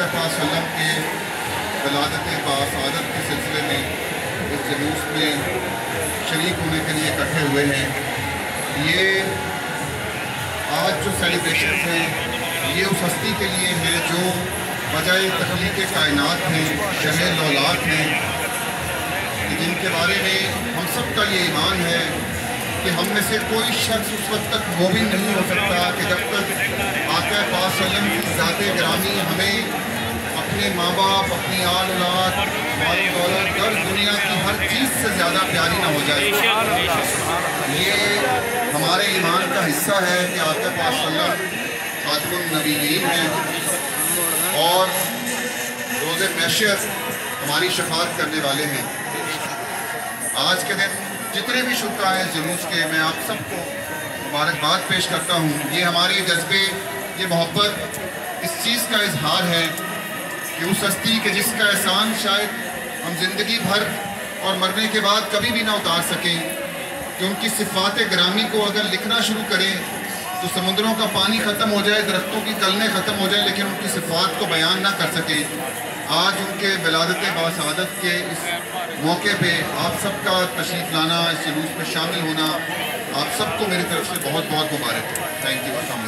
आका पाक सल्लम के वलादत बासादत के सिलसिले में इस जुलूस में शरीक होने के लिए इकट्ठे हुए हैं। ये आज जो सेलिब्रेशन हैं ये उस हस्ती के लिए है जो वजह तख्लीक़ कायनात हैं, शह लौलात हैं, कि जिनके बारे में हम सब का ये ईमान है कि हम में से कोई शख्स उस वक्त तक मोमिन नहीं हो सकता कि जब तक आका पाक सल्लम की ज़ात गिरामी हमें अपने माँ बाप, अपनी आल औलाद, माल दौलत, दर दुनिया की हर चीज़ से ज़्यादा प्यारी ना हो जाए। ये हमारे ईमान का हिस्सा है कि आका पाक सल्लम खातमुन नबीयीन हैं और रोज़े महशर हमारी शफाअत करने वाले हैं। आज के दिन जितने भी शुक्र हैं जुलूस के, मैं आप सबको मुबारकबाद पेश करता हूँ। ये हमारे जज्बे, ये मोहब्बत इस चीज़ का इजहार है कि उस हस्ती के जिसका एहसान शायद हम ज़िंदगी भर और मरने के बाद कभी भी ना उतार सकें, कि उनकी सिफ़ात गिरामी को अगर लिखना शुरू करें तो समुद्रों का पानी ख़त्म हो जाए, दरख्तों की कलमें ख़त्म हो जाए, लेकिन उनकी सिफ़ात को बयान ना कर सकें। आज उनके वलादत बासादत के इस मौके पे आप सबका तशरीफ़ लाना, इस जुलूस में शामिल होना, आप सबको मेरी तरफ से बहुत बहुत मुबारक है। Thank you.